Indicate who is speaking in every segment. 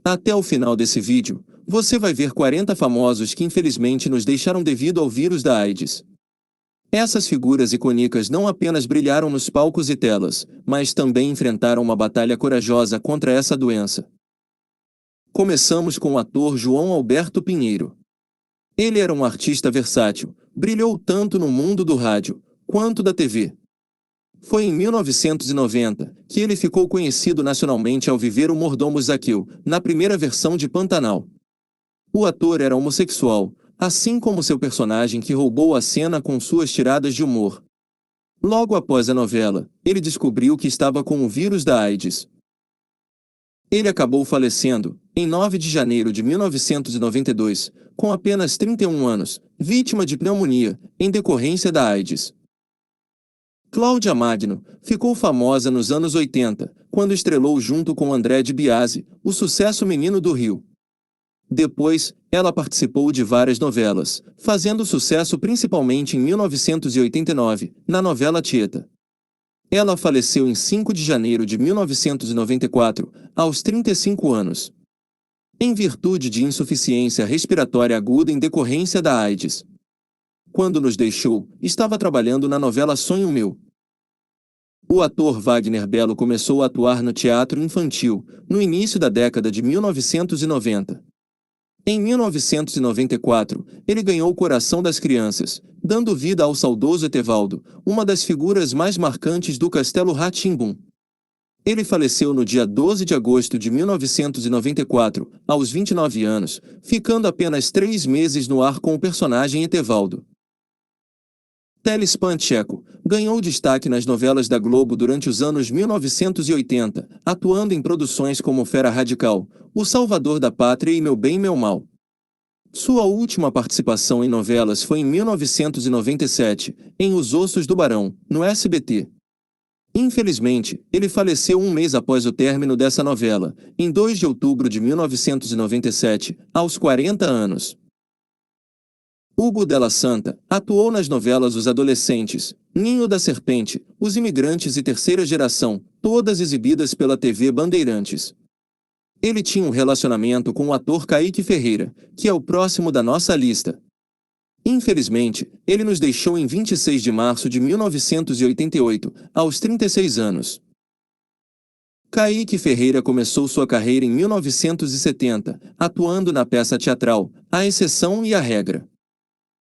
Speaker 1: Até o final desse vídeo, você vai ver 40 famosos que infelizmente nos deixaram devido ao vírus da AIDS. Essas figuras icônicas não apenas brilharam nos palcos e telas, mas também enfrentaram uma batalha corajosa contra essa doença. Começamos com o ator João Alberto Pinheiro. Ele era um artista versátil, brilhou tanto no mundo do rádio, quanto da TV. Foi em 1990 que ele ficou conhecido nacionalmente ao viver o mordomo Zaqueu, na primeira versão de Pantanal. O ator era homossexual, assim como seu personagem que roubou a cena com suas tiradas de humor. Logo após a novela, ele descobriu que estava com o vírus da AIDS. Ele acabou falecendo, em 9 de janeiro de 1992, com apenas 31 anos, vítima de pneumonia, em decorrência da AIDS. Cláudia Magno ficou famosa nos anos 80, quando estrelou junto com André de Biasi, o sucesso Menino do Rio. Depois, ela participou de várias novelas, fazendo sucesso principalmente em 1989, na novela Tieta. Ela faleceu em 5 de janeiro de 1994, aos 35 anos. Em virtude de insuficiência respiratória aguda em decorrência da AIDS. Quando nos deixou, estava trabalhando na novela Sonho Meu. O ator Wagner Belo começou a atuar no teatro infantil, no início da década de 1990. Em 1994, ele ganhou o coração das crianças, dando vida ao saudoso Etevaldo, uma das figuras mais marcantes do Castelo Rá-Tim-Bum. Ele faleceu no dia 12 de agosto de 1994, aos 29 anos, ficando apenas 3 meses no ar com o personagem Etevaldo. Teles Pacheco ganhou destaque nas novelas da Globo durante os anos 1980, atuando em produções como Fera Radical, O Salvador da Pátria e Meu Bem Meu Mal. Sua última participação em novelas foi em 1997, em Os Ossos do Barão, no SBT. Infelizmente, ele faleceu um mês após o término dessa novela, em 2 de outubro de 1997, aos 40 anos. Hugo Della Santa atuou nas novelas Os Adolescentes, Ninho da Serpente, Os Imigrantes e Terceira Geração, todas exibidas pela TV Bandeirantes. Ele tinha um relacionamento com o ator Kaique Ferreira, que é o próximo da nossa lista. Infelizmente, ele nos deixou em 26 de março de 1988, aos 36 anos. Kaique Ferreira começou sua carreira em 1970, atuando na peça teatral A Exceção e a Regra.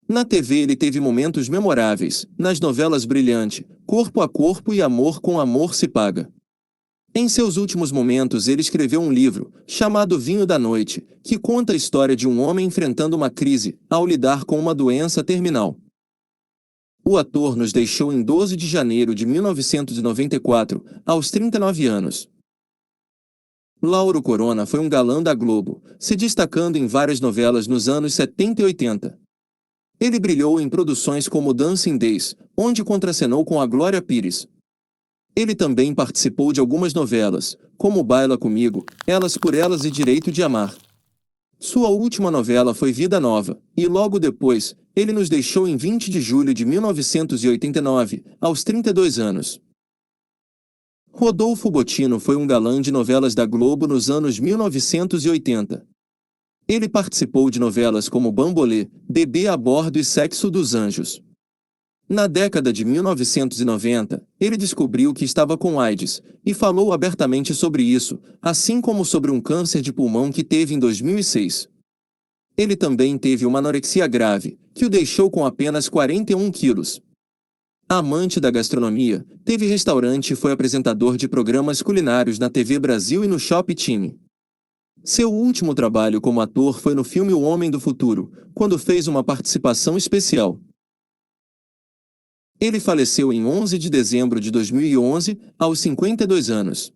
Speaker 1: Na TV ele teve momentos memoráveis, nas novelas Brilhante, Corpo a Corpo e Amor com Amor se Paga. Em seus últimos momentos ele escreveu um livro, chamado Vinho da Noite, que conta a história de um homem enfrentando uma crise, ao lidar com uma doença terminal. O ator nos deixou em 12 de janeiro de 1994, aos 39 anos. Lauro Corona foi um galã da Globo, se destacando em várias novelas nos anos 70 e 80. Ele brilhou em produções como Dancing Days, onde contracenou com a Glória Pires. Ele também participou de algumas novelas, como Baila Comigo, Elas por Elas e Direito de Amar. Sua última novela foi Vida Nova, e logo depois, ele nos deixou em 20 de julho de 1989, aos 32 anos. Rodolfo Botino foi um galã de novelas da Globo nos anos 1980. Ele participou de novelas como Bambolê, Bebê a Bordo e Sexo dos Anjos. Na década de 1990, ele descobriu que estava com AIDS, e falou abertamente sobre isso, assim como sobre um câncer de pulmão que teve em 2006. Ele também teve uma anorexia grave, que o deixou com apenas 41 quilos. Amante da gastronomia, teve restaurante e foi apresentador de programas culinários na TV Brasil e no Shop Time. Seu último trabalho como ator foi no filme O Homem do Futuro, quando fez uma participação especial. Ele faleceu em 11 de dezembro de 2011, aos 52 anos.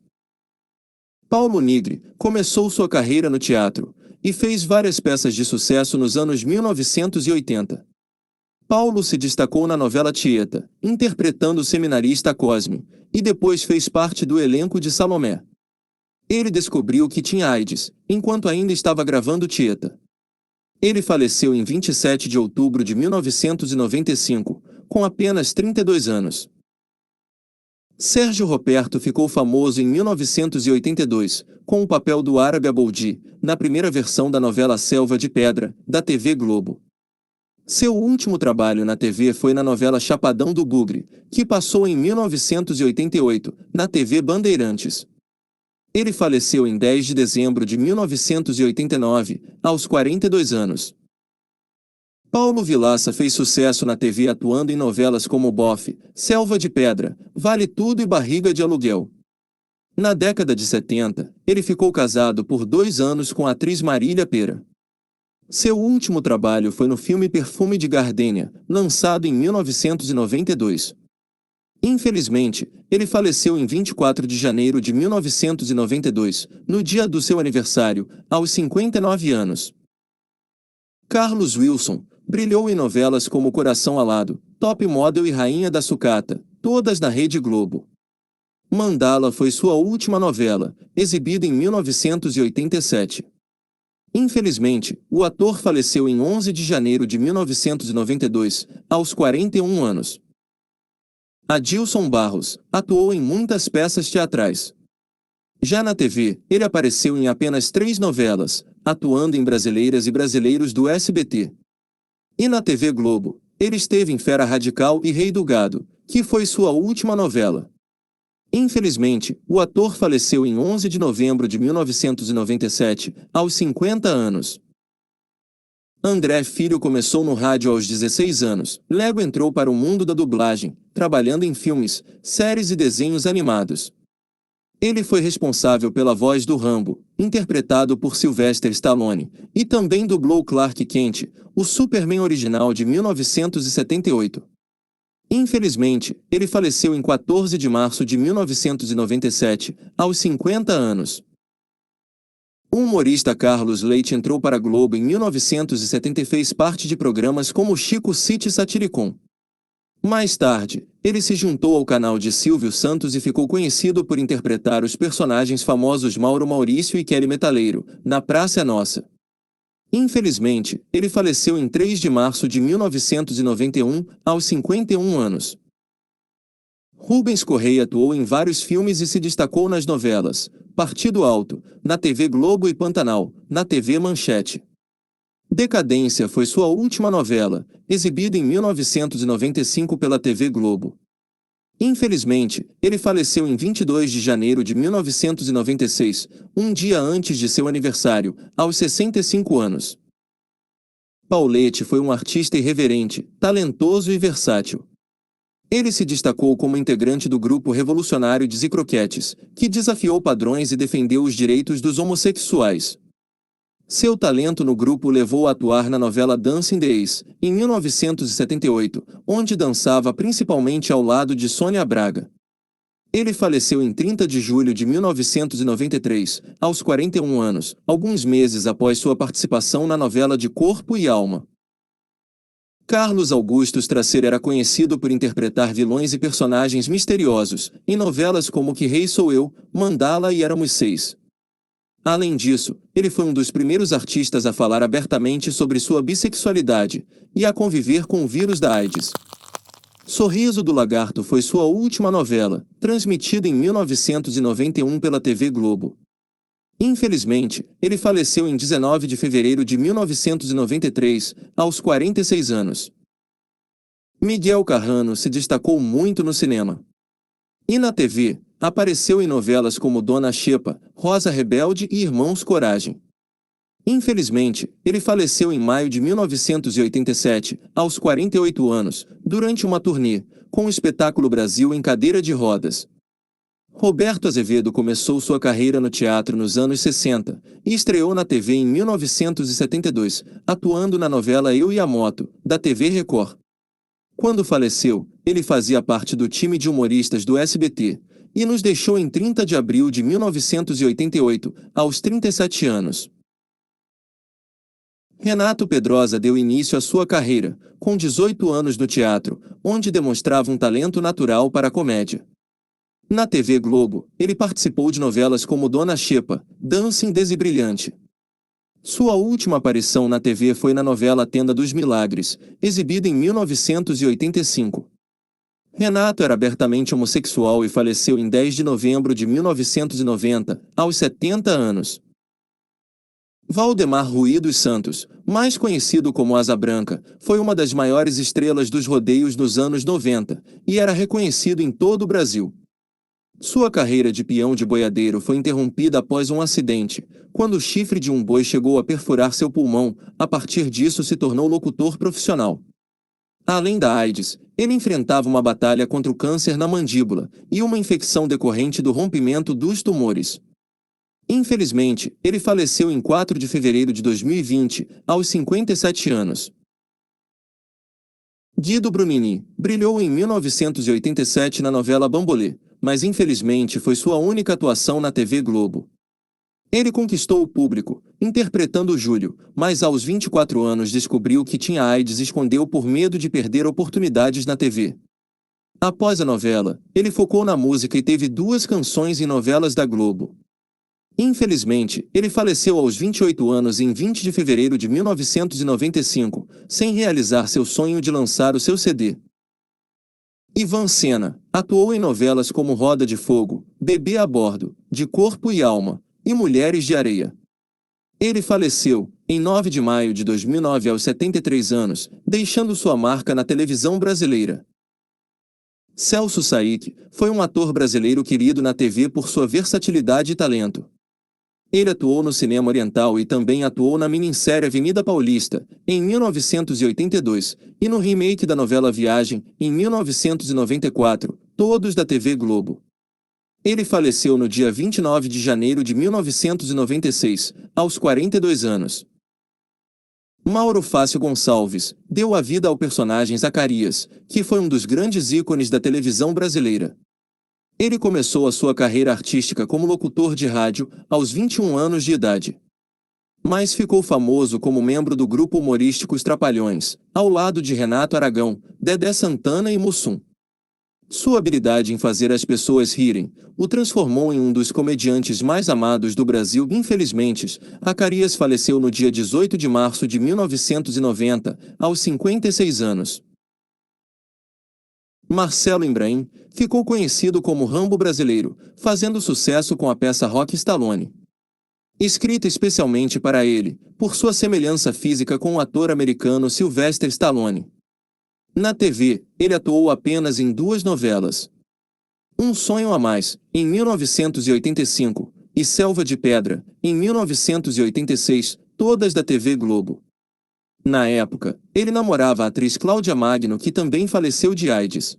Speaker 1: Paulo Nigri começou sua carreira no teatro, e fez várias peças de sucesso nos anos 1980. Paulo se destacou na novela Tieta, interpretando o seminarista Cosme, e depois fez parte do elenco de Salomé. Ele descobriu que tinha AIDS, enquanto ainda estava gravando Tieta. Ele faleceu em 27 de outubro de 1995, com apenas 32 anos. Sérgio Roberto ficou famoso em 1982, com o papel do Árabe Aboldi, na primeira versão da novela Selva de Pedra, da TV Globo. Seu último trabalho na TV foi na novela Chapadão do Bugre, que passou em 1988, na TV Bandeirantes. Ele faleceu em 10 de dezembro de 1989, aos 42 anos. Paulo Vilaça fez sucesso na TV atuando em novelas como Bofe, Selva de Pedra, Vale Tudo e Barriga de Aluguel. Na década de 70, ele ficou casado por 2 anos com a atriz Marília Pera. Seu último trabalho foi no filme Perfume de Gardênia, lançado em 1992. Infelizmente, ele faleceu em 24 de janeiro de 1992, no dia do seu aniversário, aos 59 anos. Carlos Wilson brilhou em novelas como Coração Alado, Top Model e Rainha da Sucata, todas na Rede Globo. Mandala foi sua última novela, exibida em 1987. Infelizmente, o ator faleceu em 11 de janeiro de 1992, aos 41 anos. Adilson Barros atuou em muitas peças teatrais. Já na TV, ele apareceu em apenas 3 novelas, atuando em Brasileiras e Brasileiros do SBT. E na TV Globo, ele esteve em Fera Radical e Rei do Gado, que foi sua última novela. Infelizmente, o ator faleceu em 11 de novembro de 1997, aos 50 anos. André Filho começou no rádio aos 16 anos, logo entrou para o mundo da dublagem, trabalhando em filmes, séries e desenhos animados. Ele foi responsável pela voz do Rambo, interpretado por Sylvester Stallone, e também dublou Clark Kent, o Superman original de 1978. Infelizmente, ele faleceu em 14 de março de 1997, aos 50 anos. O humorista Carlos Leite entrou para a Globo em 1970 e fez parte de programas como Chico City Satiricon. Mais tarde, ele se juntou ao canal de Silvio Santos e ficou conhecido por interpretar os personagens famosos Mauro Maurício e Kelly Metaleiro, na Praça é Nossa. Infelizmente, ele faleceu em 3 de março de 1991, aos 51 anos. Rubens Correia atuou em vários filmes e se destacou nas novelas Partido Alto, na TV Globo e Pantanal, na TV Manchete. Decadência foi sua última novela, exibida em 1995 pela TV Globo. Infelizmente, ele faleceu em 22 de janeiro de 1996, um dia antes de seu aniversário, aos 65 anos. Paulette foi um artista irreverente, talentoso e versátil. Ele se destacou como integrante do grupo revolucionário de Zicroquetes, que desafiou padrões e defendeu os direitos dos homossexuais. Seu talento no grupo levou a atuar na novela Dancing Days, em 1978, onde dançava principalmente ao lado de Sônia Braga. Ele faleceu em 30 de julho de 1993, aos 41 anos, alguns meses após sua participação na novela de Corpo e Alma. Carlos Augusto Stracer era conhecido por interpretar vilões e personagens misteriosos, em novelas como Que Rei Sou Eu, Mandala e Éramos Seis. Além disso, ele foi um dos primeiros artistas a falar abertamente sobre sua bissexualidade e a conviver com o vírus da AIDS. Sorriso do Lagarto foi sua última novela, transmitida em 1991 pela TV Globo. Infelizmente, ele faleceu em 19 de fevereiro de 1993, aos 46 anos. Miguel Carrano se destacou muito no cinema. E na TV, apareceu em novelas como Dona Xepa, Rosa Rebelde e Irmãos Coragem. Infelizmente, ele faleceu em maio de 1987, aos 48 anos, durante uma turnê, com o espetáculo Brasil em cadeira de rodas. Roberto Azevedo começou sua carreira no teatro nos anos 60 e estreou na TV em 1972, atuando na novela Eu e a Moto, da TV Record. Quando faleceu, ele fazia parte do time de humoristas do SBT, e nos deixou em 30 de abril de 1988, aos 37 anos. Renato Pedrosa deu início à sua carreira, com 18 anos no teatro, onde demonstrava um talento natural para a comédia. Na TV Globo, ele participou de novelas como Dona Xepa, Dancing Days e Brilhante. Sua última aparição na TV foi na novela Tenda dos Milagres, exibida em 1985. Renato era abertamente homossexual e faleceu em 10 de novembro de 1990, aos 70 anos. Valdemar Rui dos Santos, mais conhecido como Asa Branca, foi uma das maiores estrelas dos rodeios nos anos 90, e era reconhecido em todo o Brasil. Sua carreira de peão de boiadeiro foi interrompida após um acidente, quando o chifre de um boi chegou a perfurar seu pulmão. A partir disso se tornou locutor profissional. Além da AIDS, ele enfrentava uma batalha contra o câncer na mandíbula e uma infecção decorrente do rompimento dos tumores. Infelizmente, ele faleceu em 4 de fevereiro de 2020, aos 57 anos. Guido Brunini brilhou em 1987 na novela Bambolê, mas infelizmente foi sua única atuação na TV Globo. Ele conquistou o público, interpretando Júlio, mas aos 24 anos descobriu que tinha AIDS e escondeu por medo de perder oportunidades na TV. Após a novela, ele focou na música e teve 2 canções em novelas da Globo. Infelizmente, ele faleceu aos 28 anos em 20 de fevereiro de 1995, sem realizar seu sonho de lançar o seu CD. Ivan Sena atuou em novelas como Roda de Fogo, Bebê a Bordo, De Corpo e Alma, e Mulheres de Areia. Ele faleceu, em 9 de maio de 2009 aos 73 anos, deixando sua marca na televisão brasileira. Celso Saik foi um ator brasileiro querido na TV por sua versatilidade e talento. Ele atuou no cinema oriental e também atuou na minissérie Avenida Paulista, em 1982, e no remake da novela Viagem, em 1994, todos da TV Globo. Ele faleceu no dia 29 de janeiro de 1996, aos 42 anos. Mauro Fácio Gonçalves deu a vida ao personagem Zacarias, que foi um dos grandes ícones da televisão brasileira. Ele começou a sua carreira artística como locutor de rádio aos 21 anos de idade. Mas ficou famoso como membro do grupo humorístico Os Trapalhões, ao lado de Renato Aragão, Dedé Santana e Mussum. Sua habilidade em fazer as pessoas rirem o transformou em um dos comediantes mais amados do Brasil. Infelizmente, Zacarias faleceu no dia 18 de março de 1990, aos 56 anos. Marcelo Ibrahim ficou conhecido como Rambo brasileiro, fazendo sucesso com a peça Rock Stallone. Escrita especialmente para ele, por sua semelhança física com o ator americano Sylvester Stallone. Na TV, ele atuou apenas em 2 novelas. Um Sonho a Mais, em 1985, e Selva de Pedra, em 1986, todas da TV Globo. Na época, ele namorava a atriz Cláudia Magno, que também faleceu de AIDS.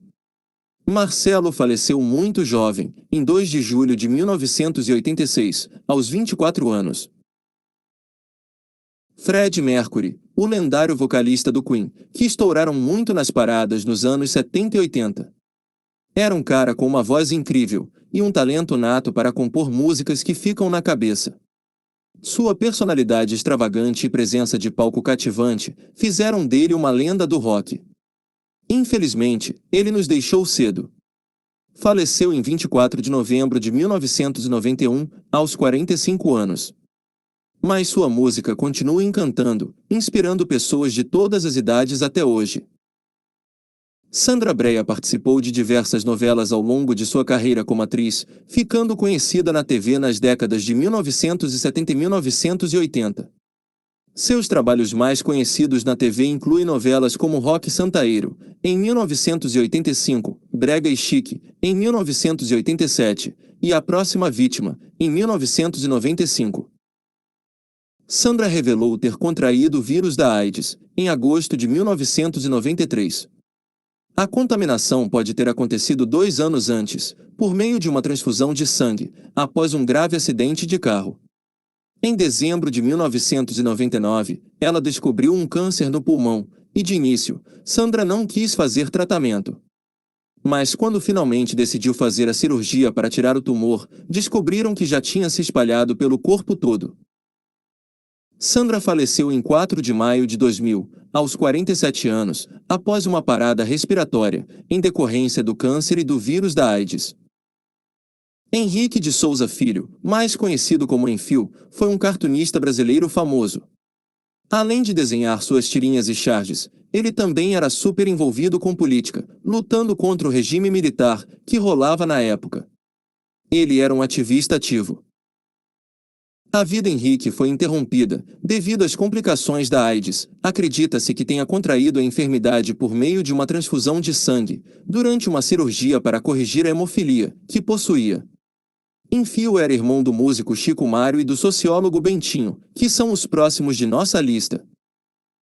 Speaker 1: Marcelo faleceu muito jovem, em 2 de julho de 1986, aos 24 anos. Freddie Mercury, o lendário vocalista do Queen, que estouraram muito nas paradas nos anos 70 e 80. Era um cara com uma voz incrível, e um talento nato para compor músicas que ficam na cabeça. Sua personalidade extravagante e presença de palco cativante fizeram dele uma lenda do rock. Infelizmente, ele nos deixou cedo. Faleceu em 24 de novembro de 1991, aos 45 anos. Mas sua música continua encantando, inspirando pessoas de todas as idades até hoje. Sandra Brea participou de diversas novelas ao longo de sua carreira como atriz, ficando conhecida na TV nas décadas de 1970 e 1980. Seus trabalhos mais conhecidos na TV incluem novelas como Rock Santaeiro, em 1985, Brega e Chique, em 1987, e A Próxima Vítima, em 1995. Sandra revelou ter contraído o vírus da AIDS, em agosto de 1993. A contaminação pode ter acontecido 2 anos antes, por meio de uma transfusão de sangue, após um grave acidente de carro. Em dezembro de 1999, ela descobriu um câncer no pulmão, e de início, Sandra não quis fazer tratamento. Mas quando finalmente decidiu fazer a cirurgia para tirar o tumor, descobriram que já tinha se espalhado pelo corpo todo. Sandra faleceu em 4 de maio de 2000, aos 47 anos, após uma parada respiratória, em decorrência do câncer e do vírus da AIDS. Henrique de Souza Filho, mais conhecido como Enfio, foi um cartunista brasileiro famoso. Além de desenhar suas tirinhas e charges, ele também era super envolvido com política, lutando contra o regime militar que rolava na época. Ele era um ativista ativo. A vida Henrique foi interrompida, devido às complicações da AIDS. Acredita-se que tenha contraído a enfermidade por meio de uma transfusão de sangue, durante uma cirurgia para corrigir a hemofilia, que possuía. Enfio era irmão do músico Chico Mário e do sociólogo Bentinho, que são os próximos de nossa lista.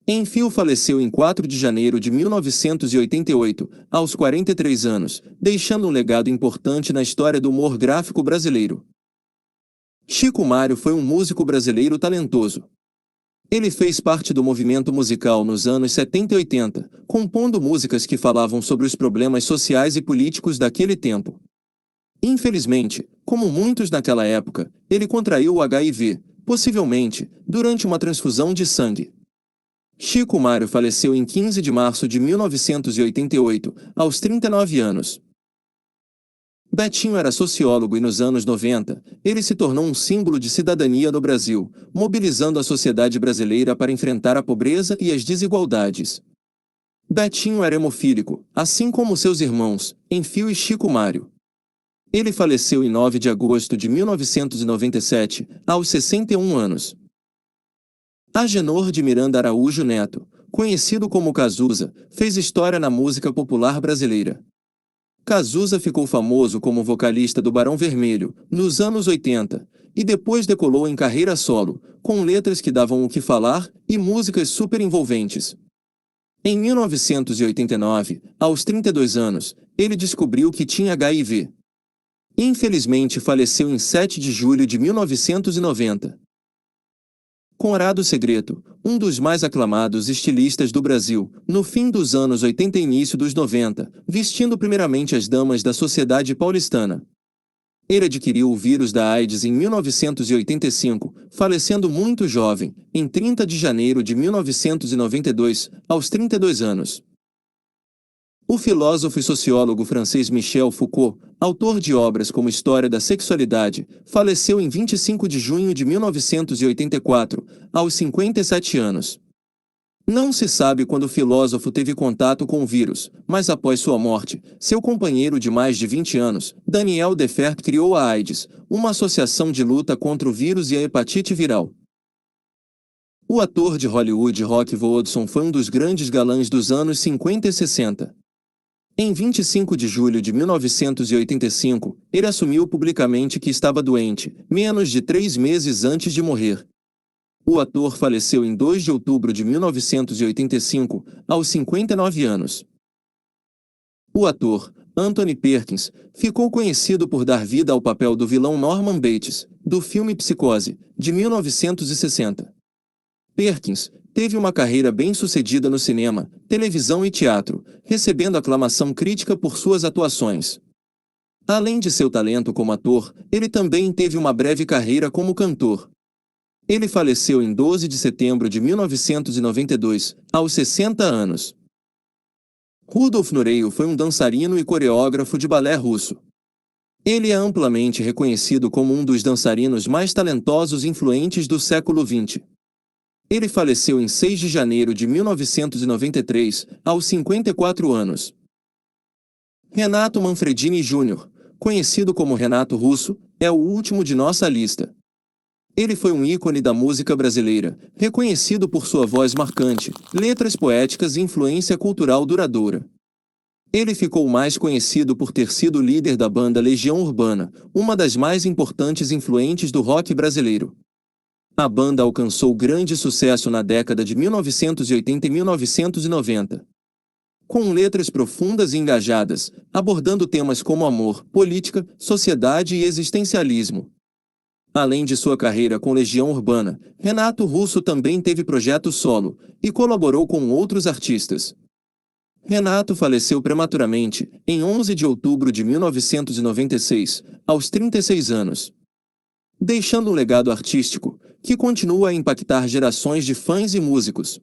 Speaker 1: Enfio faleceu em 4 de janeiro de 1988, aos 43 anos, deixando um legado importante na história do humor gráfico brasileiro. Chico Mário foi um músico brasileiro talentoso. Ele fez parte do movimento musical nos anos 70 e 80, compondo músicas que falavam sobre os problemas sociais e políticos daquele tempo. Infelizmente, como muitos naquela época, ele contraiu o HIV, possivelmente, durante uma transfusão de sangue. Chico Mário faleceu em 15 de março de 1988, aos 39 anos. Betinho era sociólogo e nos anos 90, ele se tornou um símbolo de cidadania no Brasil, mobilizando a sociedade brasileira para enfrentar a pobreza e as desigualdades. Betinho era hemofílico, assim como seus irmãos, Enfio e Chico Mário. Ele faleceu em 9 de agosto de 1997, aos 61 anos. Agenor de Miranda Araújo Neto, conhecido como Cazuza, fez história na música popular brasileira. Cazuza ficou famoso como vocalista do Barão Vermelho, nos anos 80, e depois decolou em carreira solo, com letras que davam o que falar e músicas super envolventes. Em 1989, aos 32 anos, ele descobriu que tinha HIV. Infelizmente faleceu em 7 de julho de 1990. Conrado Segreto, um dos mais aclamados estilistas do Brasil, no fim dos anos 80 e início dos 90, vestindo primeiramente as damas da sociedade paulistana. Ele adquiriu o vírus da AIDS em 1985, falecendo muito jovem, em 30 de janeiro de 1992, aos 32 anos. O filósofo e sociólogo francês Michel Foucault, autor de obras como História da Sexualidade, faleceu em 25 de junho de 1984, aos 57 anos. Não se sabe quando o filósofo teve contato com o vírus, mas após sua morte, seu companheiro de mais de 20 anos, Daniel Defert, criou a AIDS, uma associação de luta contra o vírus e a hepatite viral. O ator de Hollywood Rock Hudson foi um dos grandes galãs dos anos 50 e 60. Em 25 de julho de 1985, ele assumiu publicamente que estava doente, menos de 3 meses antes de morrer. O ator faleceu em 2 de outubro de 1985, aos 59 anos. O ator, Anthony Perkins, ficou conhecido por dar vida ao papel do vilão Norman Bates, do filme Psicose, de 1960. Perkins teve uma carreira bem-sucedida no cinema, televisão e teatro, recebendo aclamação crítica por suas atuações. Além de seu talento como ator, ele também teve uma breve carreira como cantor. Ele faleceu em 12 de setembro de 1992, aos 60 anos. Rudolf Nureyev foi um dançarino e coreógrafo de balé russo. Ele é amplamente reconhecido como um dos dançarinos mais talentosos e influentes do século XX. Ele faleceu em 6 de janeiro de 1993, aos 54 anos. Renato Manfredini Jr., conhecido como Renato Russo, é o último de nossa lista. Ele foi um ícone da música brasileira, reconhecido por sua voz marcante, letras poéticas e influência cultural duradoura. Ele ficou mais conhecido por ter sido líder da banda Legião Urbana, uma das mais importantes influentes do rock brasileiro. A banda alcançou grande sucesso na década de 1980 e 1990. Com letras profundas e engajadas, abordando temas como amor, política, sociedade e existencialismo. Além de sua carreira com Legião Urbana, Renato Russo também teve projeto solo, e colaborou com outros artistas. Renato faleceu prematuramente, em 11 de outubro de 1996, aos 36 anos. Deixando um legado artístico, que continua a impactar gerações de fãs e músicos.